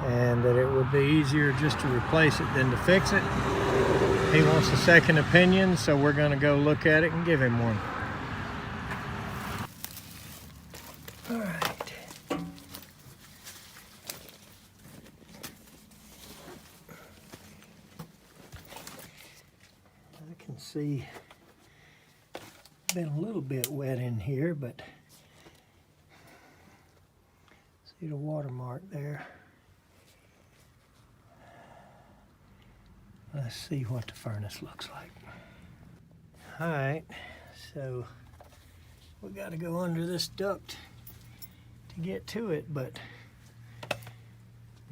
and that it would be easier just to replace it than to fix it. He wants a second opinion, so we're going to go look at it and give him one. All right. I can see it's been a little bit wet in here, but see the watermark there. Let's see what the furnace looks like. All right, so we got to go under this duct to get to it, but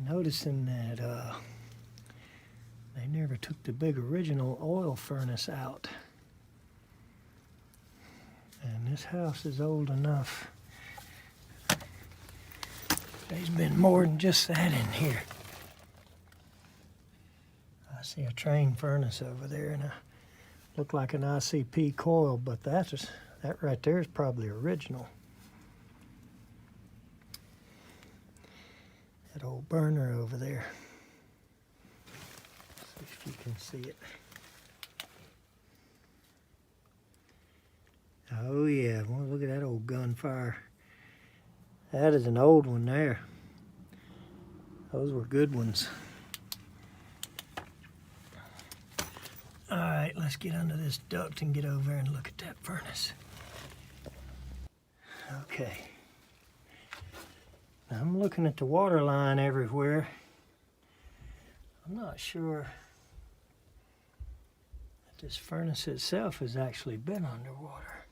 noticing that they never took the big original oil furnace out. And this house is old enough. There's been more than just that in here. I see a train furnace over there, and it looked like an ICP coil, but that right there is probably original. That old burner over there. See if you can see it. Oh yeah, well, look at that old gunfire. That is an old one there. Those were good ones. All right, let's get under this duct and get over there and look at that furnace. Okay. Now I'm looking at the water line everywhere. I'm not sure that this furnace itself has actually been underwater.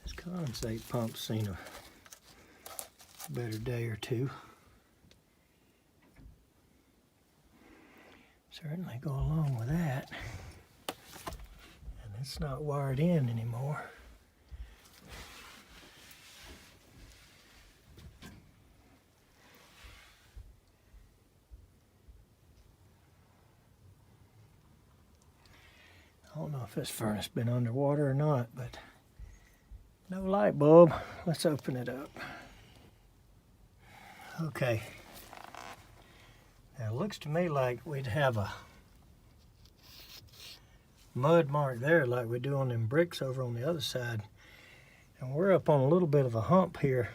This condensate pump's seen a better day or two. Certainly go along with that. And it's not wired in anymore. I don't know if this furnace been underwater or not, but no light bulb. Let's open it up. Okay. Now it looks to me like we'd have a mud mark there like we do on them bricks over on the other side. And we're up on a little bit of a hump here.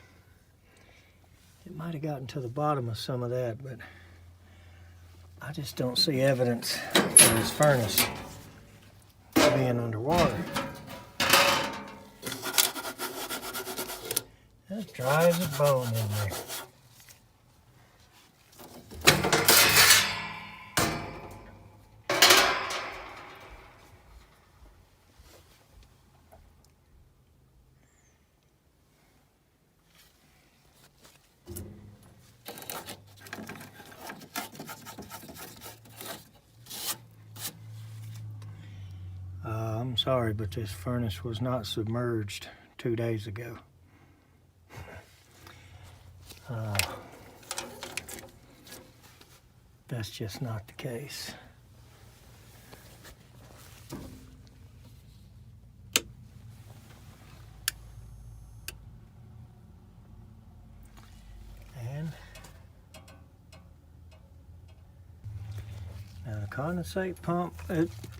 It might have gotten to the bottom of some of that, but I just don't see evidence of this furnace being underwater. That's dry as a bone in there. I'm sorry, but this furnace was not submerged 2 days ago. That's just not the case. And now the condensate pump,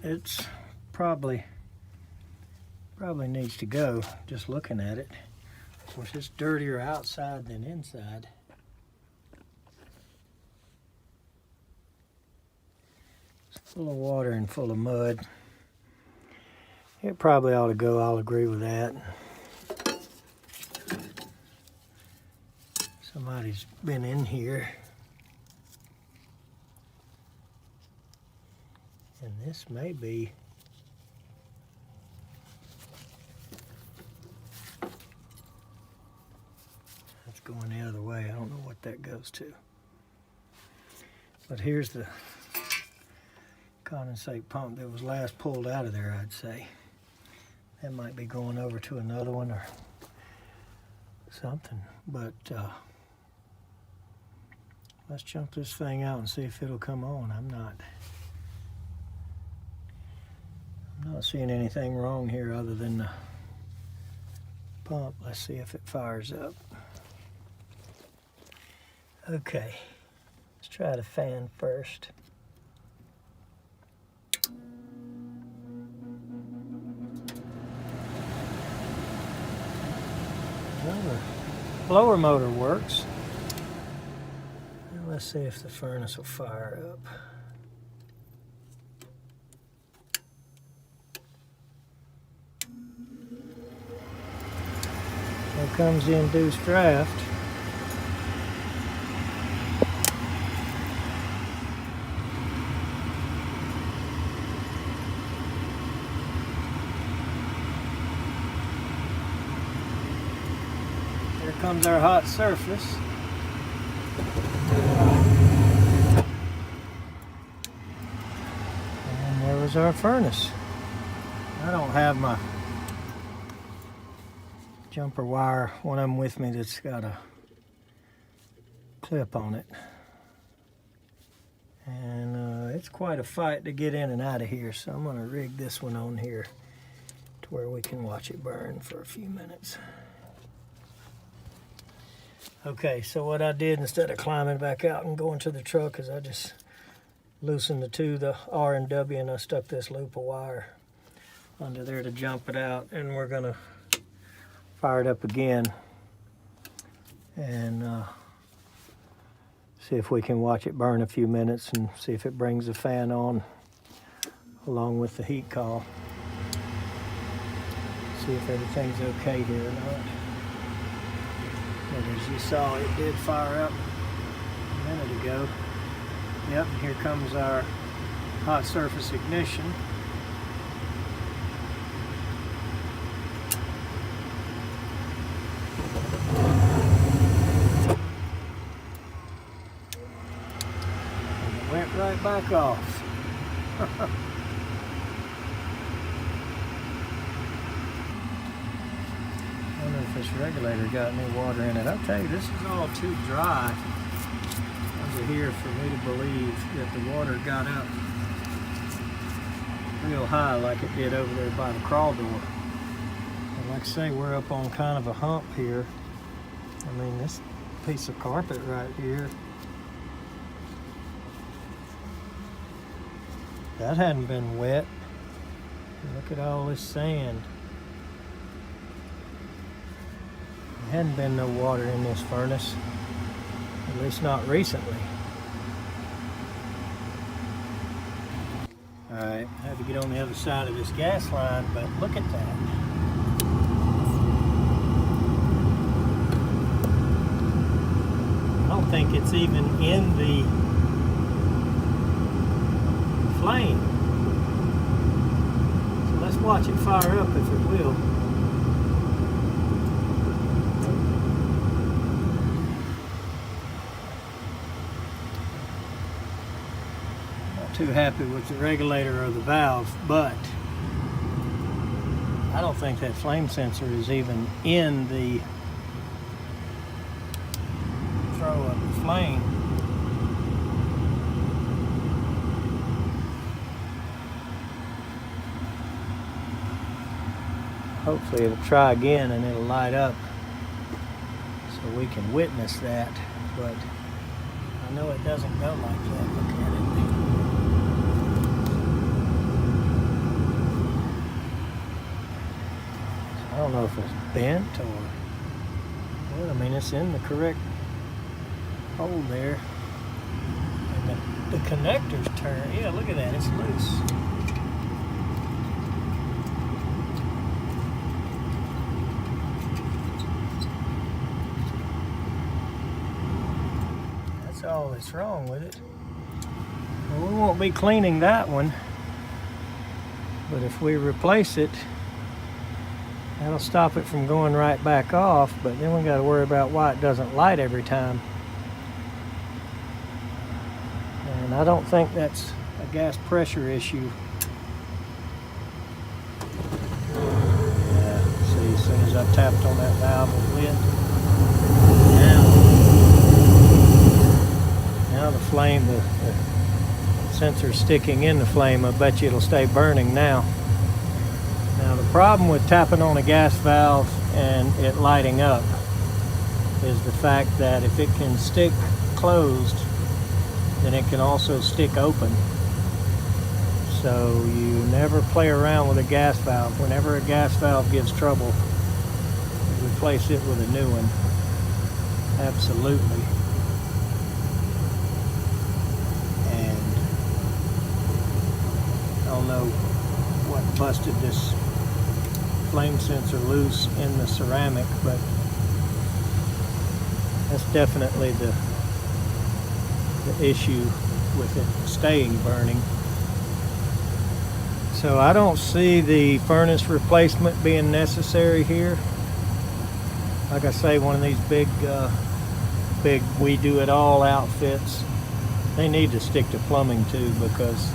it's probably needs to go, just looking at it. Of course, it's dirtier outside than inside. It's full of water and full of mud. It probably ought to go, I'll agree with that. Somebody's been in here. And this may be going the other way. I don't know what that goes to. But here's the condensate pump that was last pulled out of there, I'd say. That might be going over to another one or something. But let's jump this thing out and see if it'll come on. I'm not seeing anything wrong here other than the pump. Let's see if it fires up. Okay, let's try the fan first. Well, the blower motor works. Now let's see if the furnace will fire up. Here comes the induced draft. Here comes our hot surface. And there was our furnace. I don't have my jumper wire, one of them with me that's got a clip on it. And it's quite a fight to get in and out of here, so I'm going to rig this one on here to where we can watch it burn for a few minutes. Okay, so what I did instead of climbing back out and going to the truck is I just loosened the R and W, and I stuck this loop of wire under there to jump it out, and we're going to fire it up again and see if we can watch it burn a few minutes and see if it brings the fan on along with the heat coil. See if everything's okay here or not. But as you saw, it did fire up a minute ago. Yep, here comes our hot surface ignition. And it went right back off. I wonder if this regulator got any water in it. I'll tell you, this is all too dry under here for me to believe that the water got up real high like it did over there by the crawl door. And like I say, we're up on kind of a hump here. I mean, this piece of carpet right here, that hadn't been wet. Look at all this sand. There hadn't been no water in this furnace, at least not recently. Alright, I have to get on the other side of this gas line, but look at that. I don't think it's even in the flame. So let's watch it fire up if it will. Too happy with the regulator or the valve, but I don't think that flame sensor is even in the throw of the flame. Hopefully it'll try again and it'll light up so we can witness that, but I know it doesn't go like that. Look at it. I don't know if it's bent or what. I mean, it's in the correct hole there. And the connector's turned. Yeah, look at that. It's loose. That's all that's wrong with it. Well, we won't be cleaning that one. But if we replace it, that'll stop it from going right back off, but then we got to worry about why it doesn't light every time. And I don't think that's a gas pressure issue. Yeah, see, as soon as I tapped on that valve, it lit. Now the flame, the sensor's sticking in the flame. I bet you it'll stay burning now. Now the problem with tapping on a gas valve and it lighting up is the fact that if it can stick closed, then it can also stick open. So you never play around with a gas valve. Whenever a gas valve gives trouble, replace it with a new one. Absolutely. And I don't know what busted this flame sensor loose in the ceramic, but that's definitely the issue with it staying burning. So I don't see the furnace replacement being necessary here. Like I say, one of these big we do it all outfits, they need to stick to plumbing too, because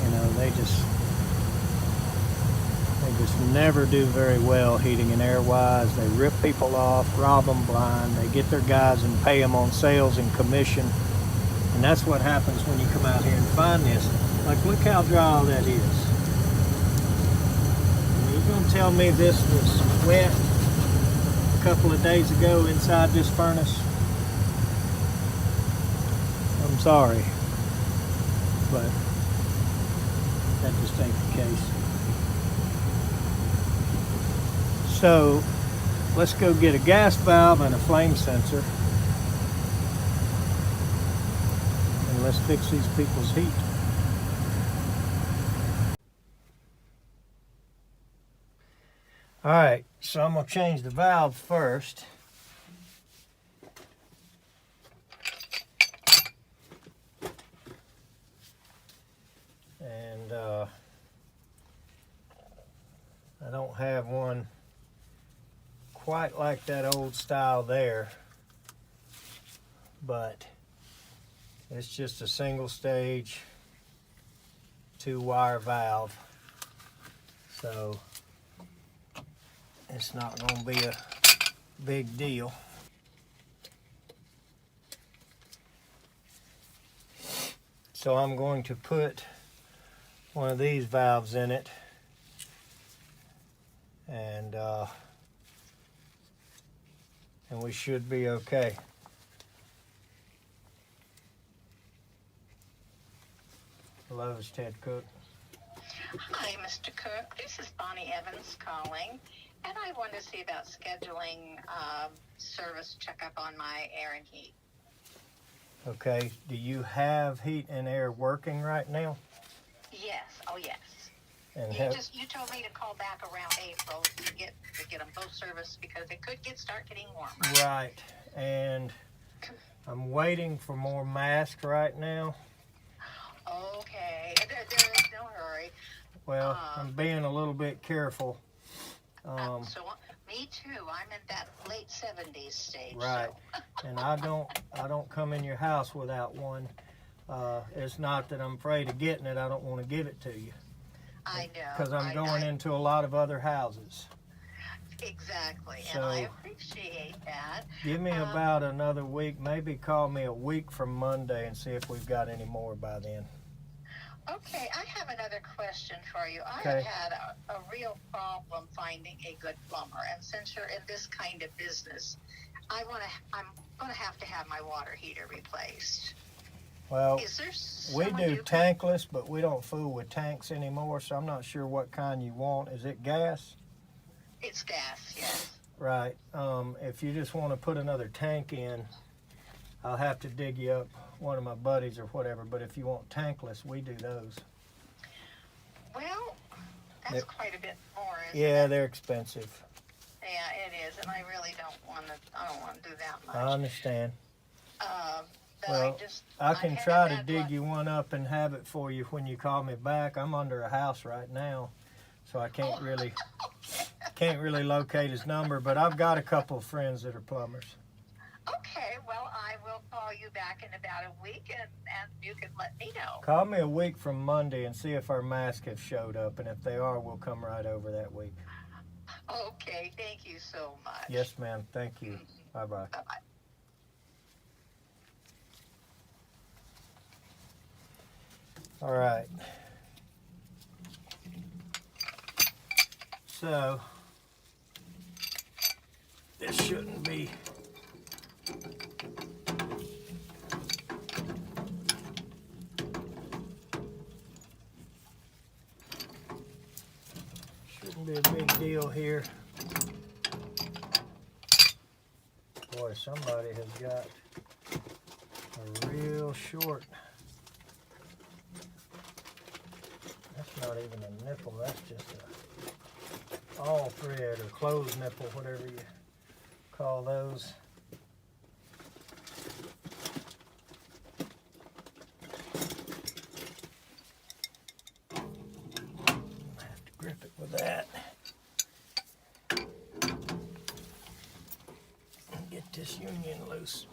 you know they just never do very well heating and air wise. They rip people off, rob them blind. They get their guys and pay them on sales and commission, and that's what happens when you come out here and find this. Like, look how dry that is. And you're gonna tell me this was wet a couple of days ago inside this furnace? I'm sorry, but that just ain't the case. So let's go get a gas valve and a flame sensor, and let's fix these people's heat. All right, so I'm gonna change the valve first. And I don't have one quite like that old style there, but it's just a single stage 2-wire valve, so it's not going to be a big deal. So I'm going to put one of these valves in it, and we should be okay. Hello, it's Ted Cook. Hi, Mr. Cook. This is Bonnie Evans calling, and I want to see about scheduling service checkup on my air and heat. Okay, do you have heat and air working right now? Yes, oh yes. And you told me to call back around April to get them both serviced, because it could start getting warmer. Right, and I'm waiting for more masks right now. Okay, there's no hurry. Well, I'm being a little bit careful. Me too. I'm in that late 70s stage. Right, so. and I don't come in your house without one. It's not that I'm afraid of getting it. I don't want to give it to you. I know. Because I'm going into a lot of other houses. Exactly, So, and I appreciate that. Give me about another week. Maybe call me a week from Monday and see if we've got any more by then. Okay, I have another question for you. I Okay. have had a real problem finding a good plumber, and since you're in this kind of business, I'm going to have my water heater replaced. Well, Is there we someone do tankless, but we don't fool with tanks anymore, so I'm not sure what kind you want. Is it gas? It's gas, yes. Right. If you just want to put another tank in, I'll have to dig you up one of my buddies or whatever, but if you want tankless, we do those. Well, that's quite a bit more, isn't Yeah, it? they're expensive. Yeah, it is, and I really don't want to do that much. I understand. But Well, I can had try a to bad dig luck. you one up and have it for you when you call me back. I'm under a house right now, so I can't really locate his number, but I've got a couple of friends that are plumbers. Okay, well, I will call you back in about a week, and you can let me know. Call me a week from Monday and see if our masks have showed up, and if they are, we'll come right over that week. Okay, thank you so much. Yes, ma'am. Thank you. Bye-bye. Bye-bye. All right. So, this shouldn't be be a big deal here. Boy, somebody has got a real short. That's not even a nipple, that's just a all thread or closed nipple, whatever you call those. I have to grip it with that. And get this union loose.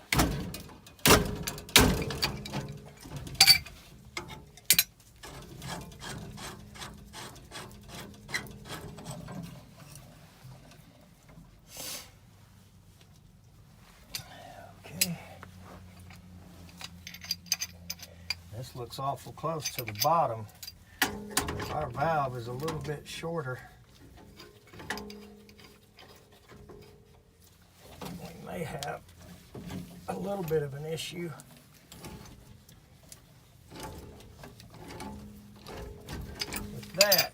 This looks awful close to the bottom. Our valve is a little bit shorter. We may have a little bit of an issue. With that.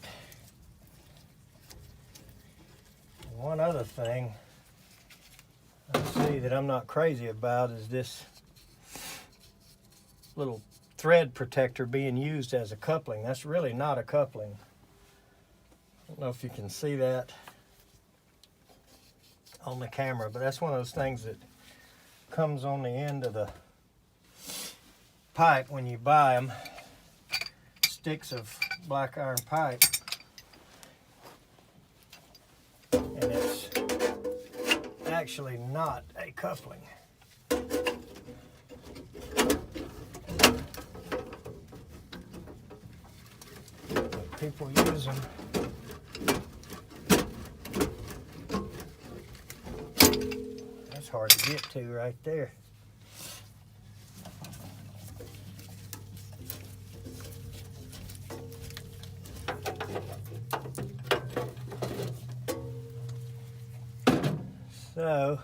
One other thing I see that I'm not crazy about is this little thread protector being used as a coupling. That's really not a coupling. I don't know if you can see that on the camera, but that's one of those things that comes on the end of the pipe when you buy them. Sticks of black iron pipe. And it's actually not a coupling. People use them. That's hard to get to right there. So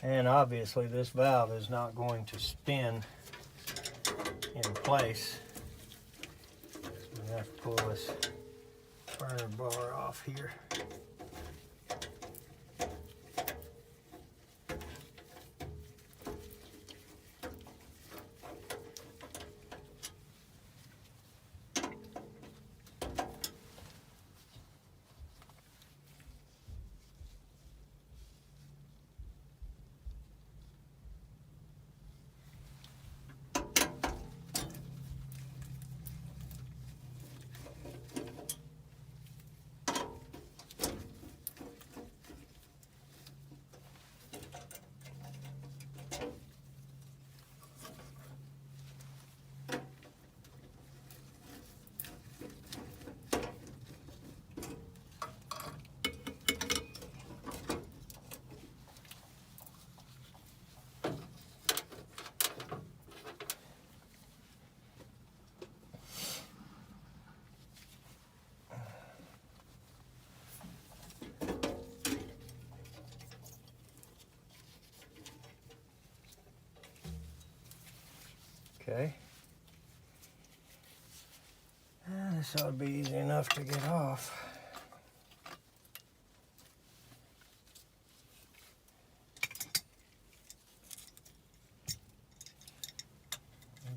and obviously this valve is not going to spin in place. We have to pull this burner bar off here. Okay. This ought to be easy enough to get off.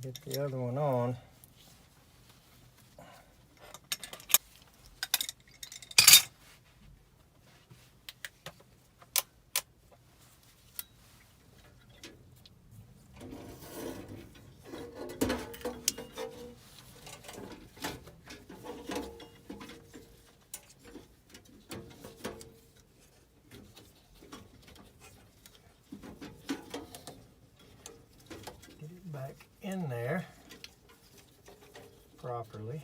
Get the other one on. in there properly.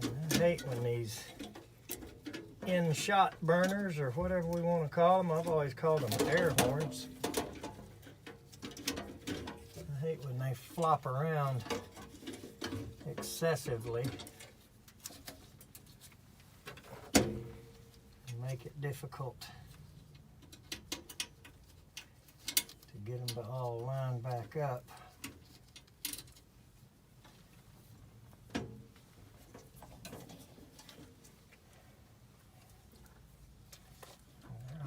And I hate when these in-shot burners, or whatever we want to call them, I've always called them air horns. I hate when they flop around excessively and make it difficult to get them to all line back up. They're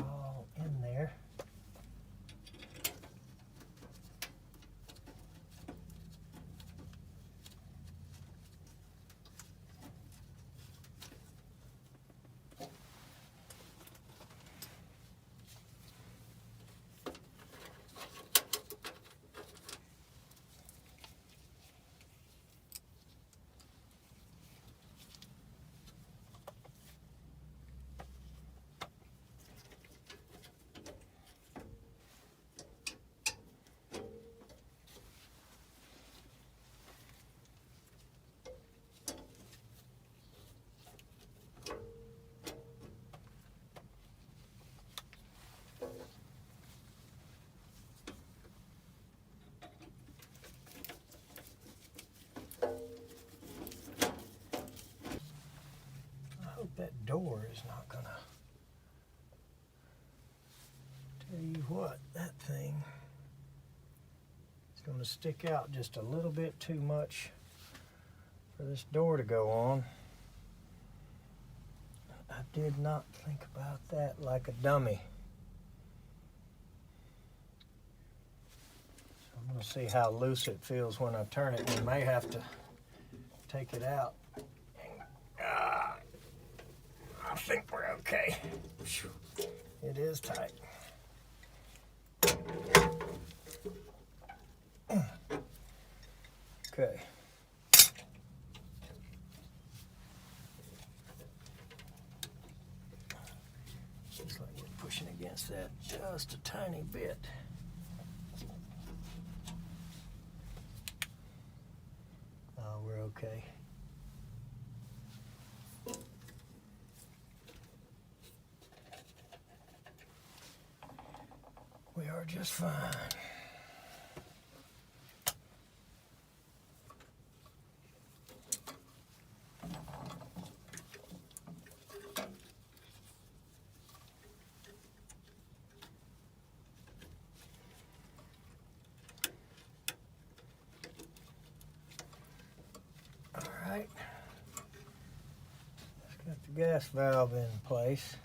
all in there. That door is not gonna, tell you what, that thing is gonna stick out just a little bit too much for this door to go on. I did not think about that like a dummy. So I'm gonna see how loose it feels when I turn it. We may have to take it out. I think we're okay. It is tight. Okay. Looks like we're pushing against that just a tiny bit. Oh, we're okay. We are just fine. All right. Let's get the gas valve in place.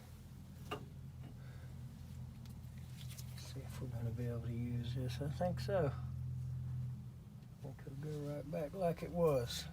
We're going to be able to use this. I think so. I think it'll go right back like it was.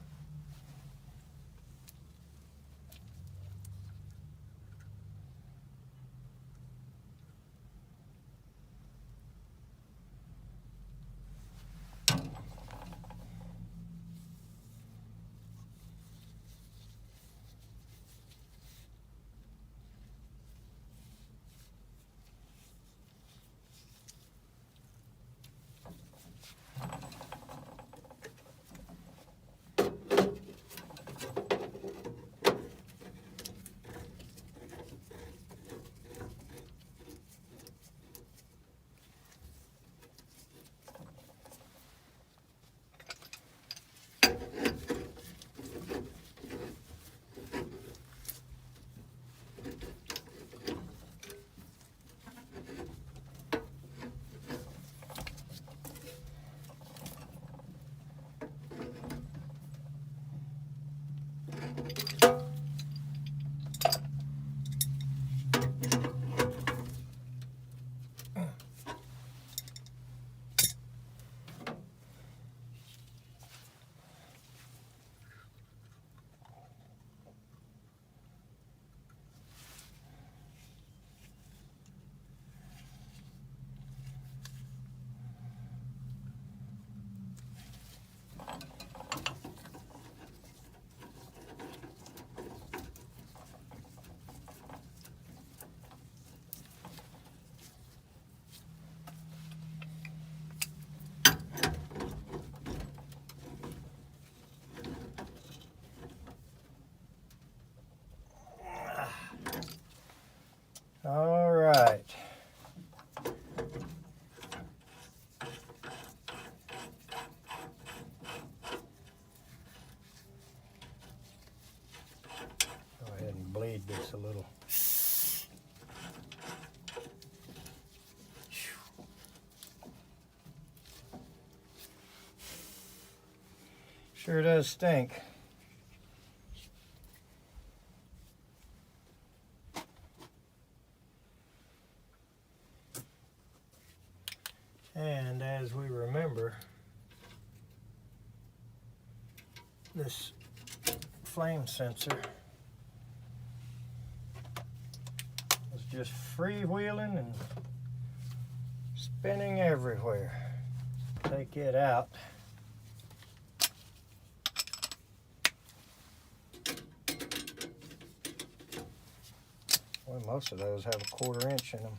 bleed this a little. Sure does stink. And as we remember, this flame sensor was just freewheeling and spinning everywhere. Take it out. Well, most of those have a 1/4 inch in them.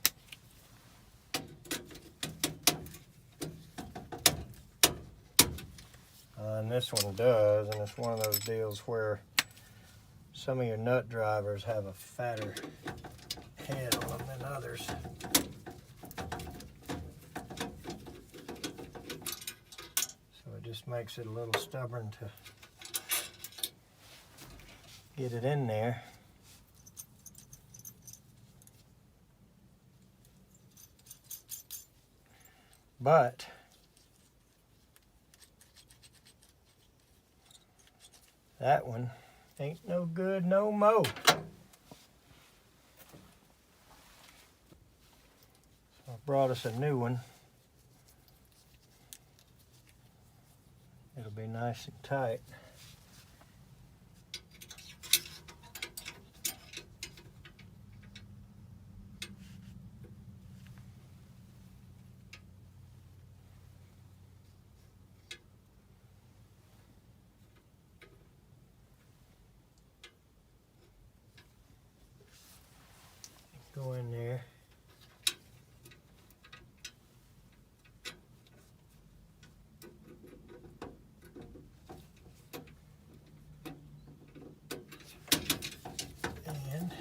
And this one does, and it's one of those deals where some of your nut drivers have a fatter head on them than others. So it just makes it a little stubborn to get it in there. But that one ain't no good no mo. So I brought us a new one. It'll be nice and tight. Go in there. And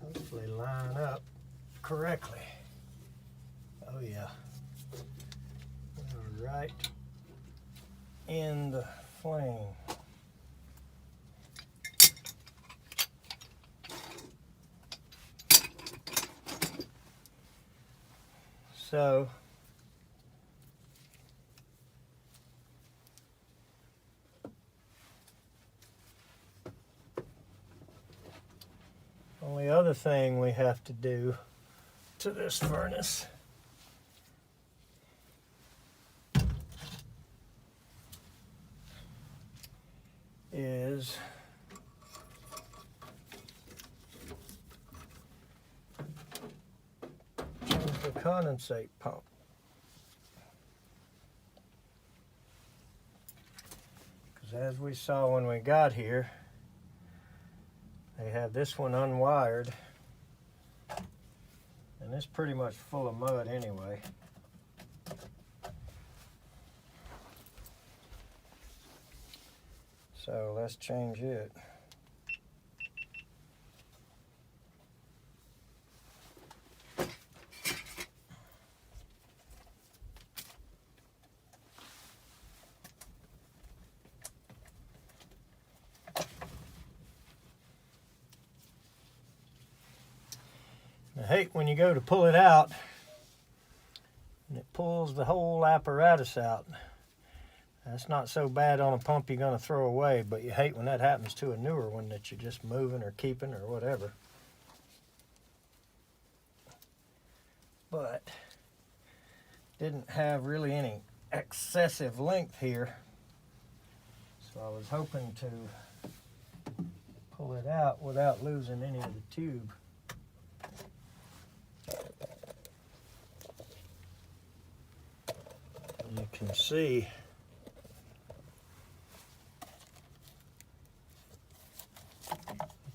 hopefully line up correctly. Oh yeah. We're right in the flame. So only other thing we have to do to this furnace is the condensate pump. Because as we saw when we got here, they have this one unwired, and it's pretty much full of mud anyway. So let's change it. I hate when you go to pull it out and it pulls the whole apparatus out. That's not so bad on a pump you're going to throw away, but you hate when that happens to a newer one that you're just moving or keeping or whatever. But didn't have really any excessive length here, so I was hoping to pull it out without losing any of the tube. You can see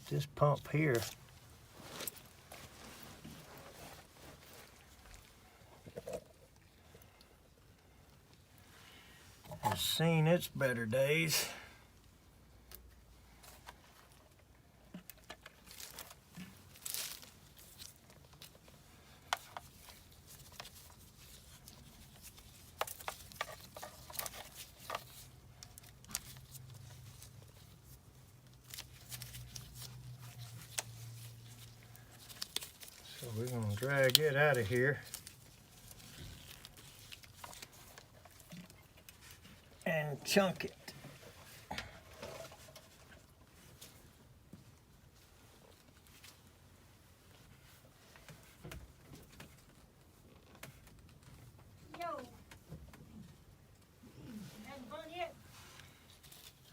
this pump here has seen its better days. we're going to drag it out of here. And chunk it.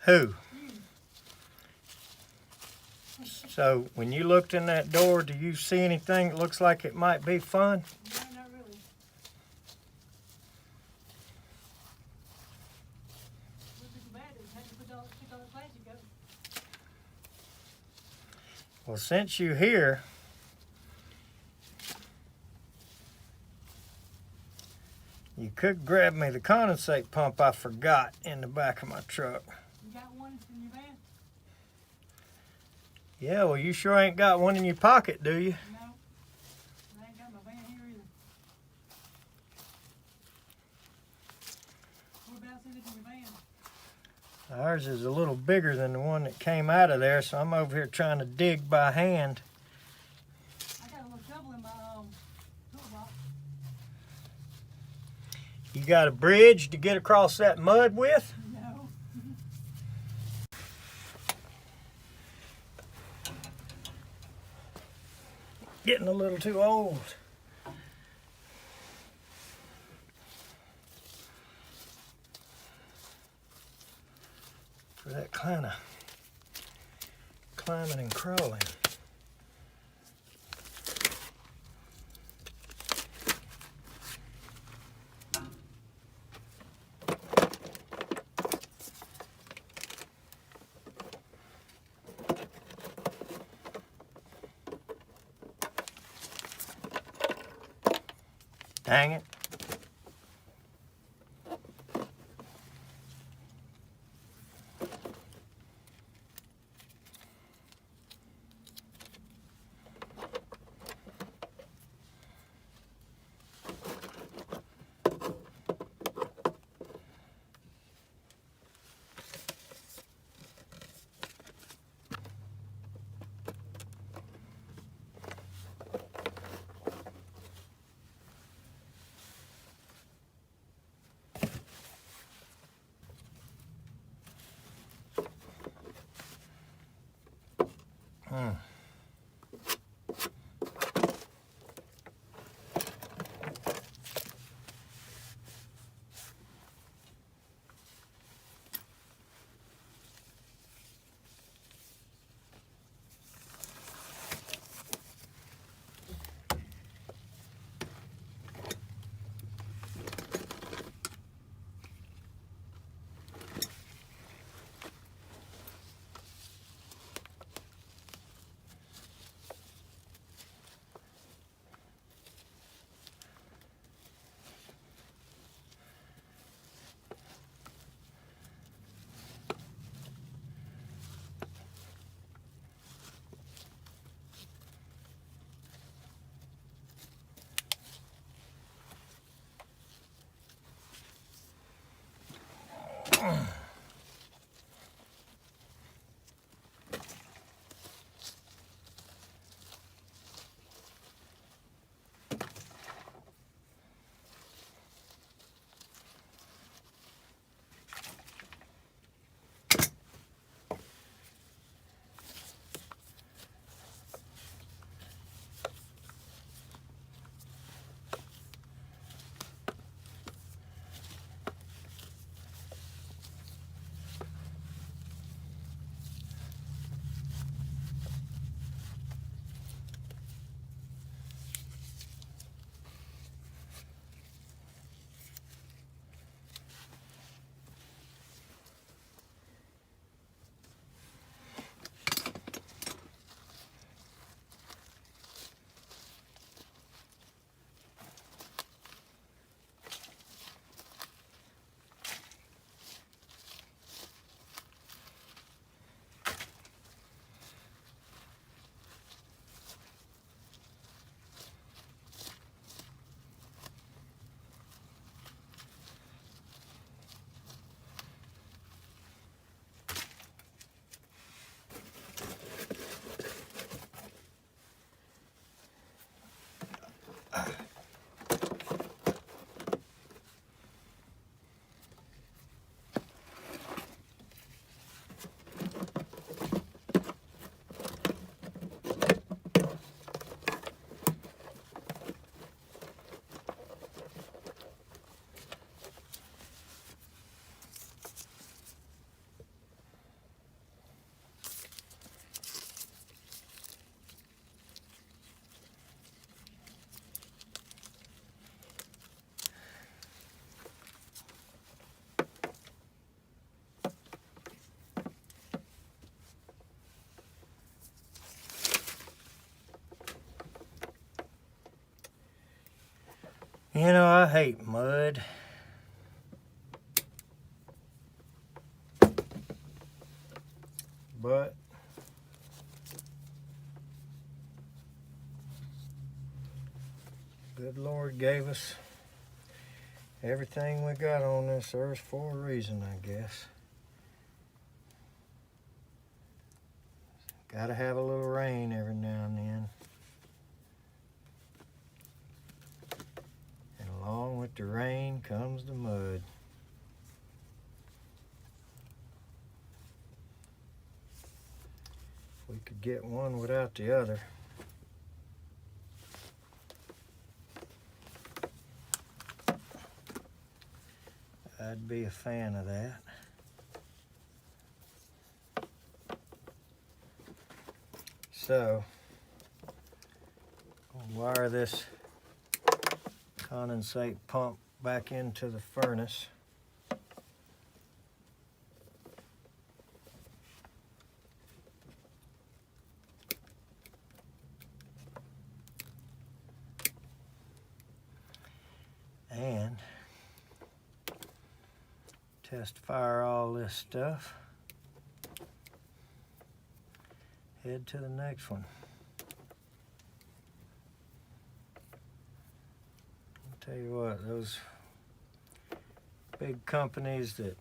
Who? So, when you looked in that door, do you see anything that looks like it might be fun? No, not really. Wasn't too bad. It had to put all the plastic up. Well, since you're here, you could grab me the condensate pump I forgot in the back of my truck. You got one in your van? Yeah, well, you sure ain't got one in your pocket, do you? No. I ain't got my van here either. Whereabouts is it in your van? Ours is a little bigger than the one that came out of there, so I'm over here trying to dig by hand. I got a little shovel in my toolbox. You got a bridge to get across that mud with? No. Getting a little too old. For that kind of climbing and crawling. Dang it. You know, I hate mud. But good Lord gave us everything we got on this earth for a reason, I guess. Gotta have a little rain every now and then. And along with the rain comes the mud. If we could get one without the other. I'd be a fan of that. So, I'll wire this condensate pump back into the furnace. And test fire all this stuff. Head to the next one. I'll tell you what, those big companies that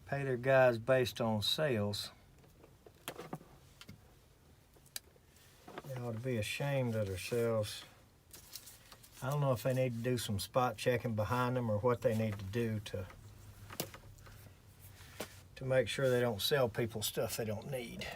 pay their guys based on sales, they ought to be ashamed of themselves. I don't know if they need to do some spot checking behind them or what they need to do to make sure they don't sell people stuff they don't need.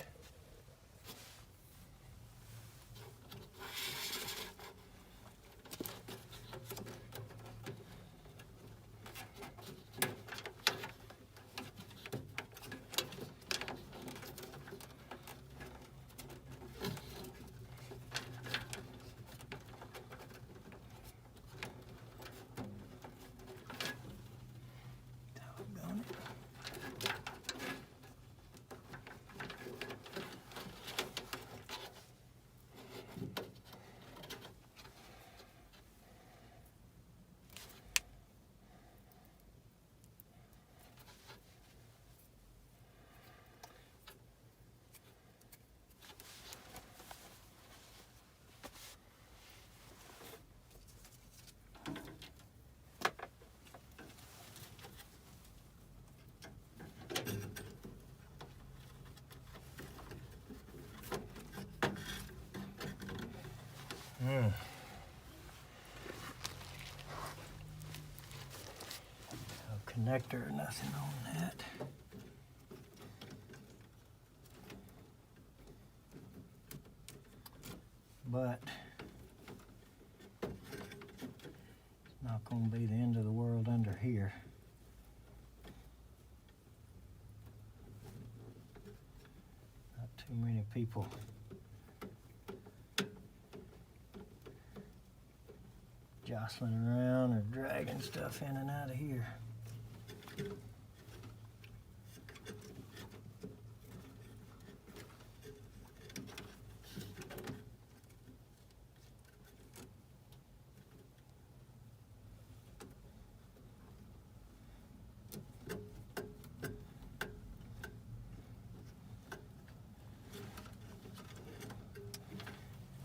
No connector or nothing on that. But it's not going to be the end of the world under here. Not too many people jostling around or dragging stuff in and out of here.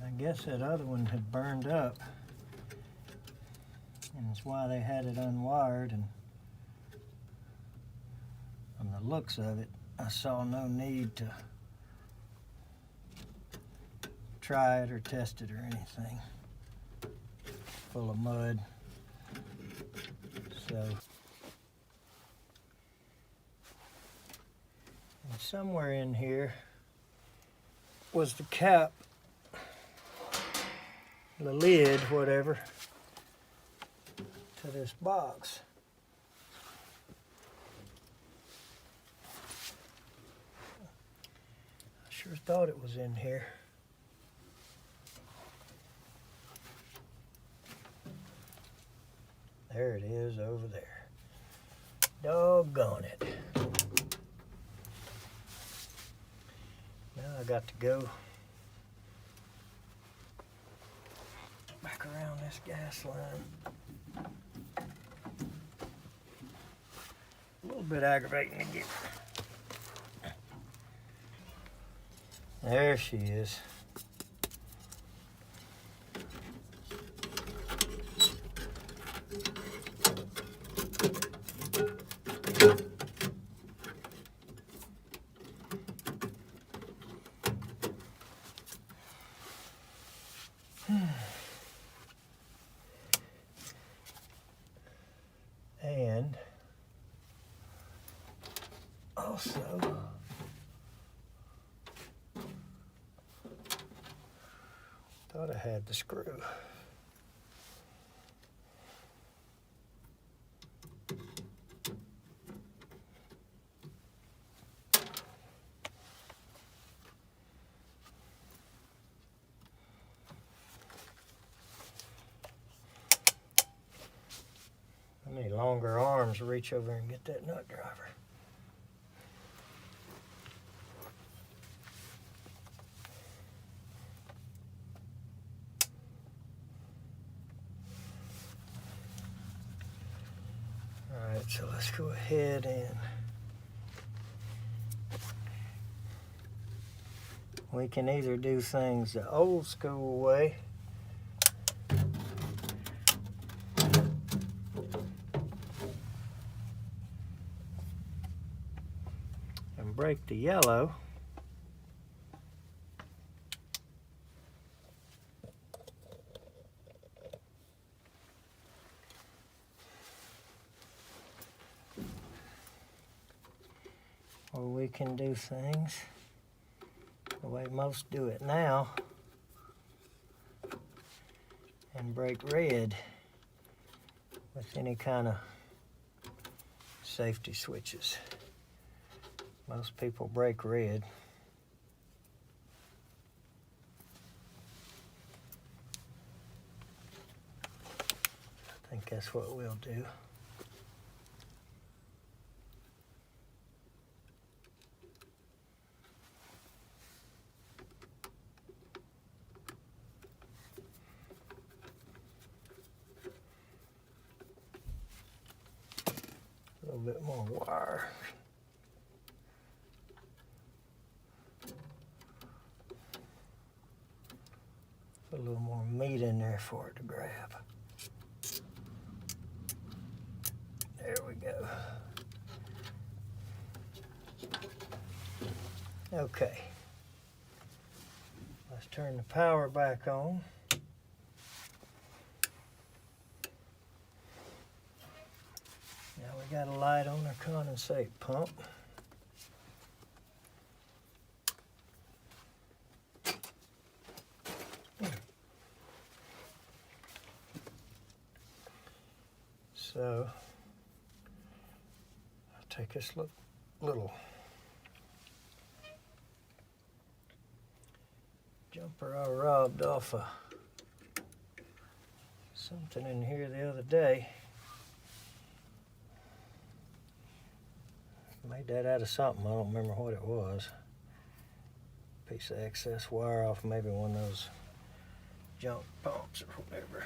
I guess that other one had burned up. And that's why they had it unwired, and from the looks of it, I saw no need to try it or test it or anything. Full of mud. So, and somewhere in here was the cap, the lid, whatever, to this box. I sure thought it was in here. There it is over there. Doggone it. Now I got to go back around this gas line. A little bit aggravating to get. There she is. And also thought I had the screw. I need longer arms to reach over and get that nut driver. Alright, so let's go ahead and we can either do things the old school way and break the yellow, or we can do things the way most do it now and break red with any kind of safety switches. Most people break red. I think that's what we'll do. A little bit more wire. A little more meat in there for it to grab. There we go. Okay. Let's turn the power back on. Now we got a light on our condensate pump. So I'll take this little jumper I robbed off of something in here the other day. Made that out of something, I don't remember what it was. Piece of excess wire off maybe one of those junk pumps or whatever.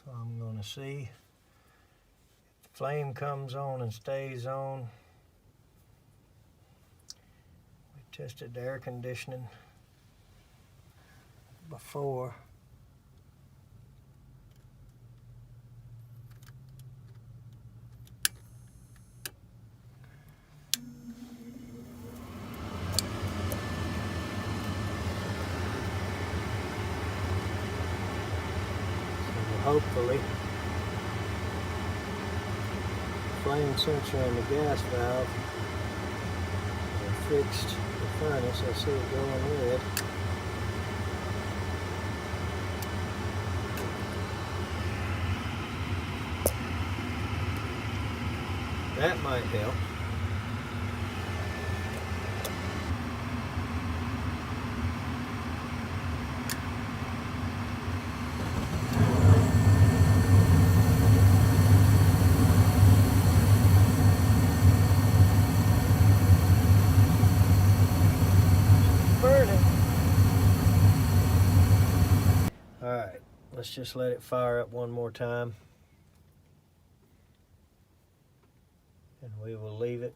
So I'm going to see if the flame comes on and stays on. We tested the air conditioning before. Hopefully, flame sensor and the gas valve are fixed the furnace. I see it going red. That might help. Let's just let it fire up one more time. And we will leave it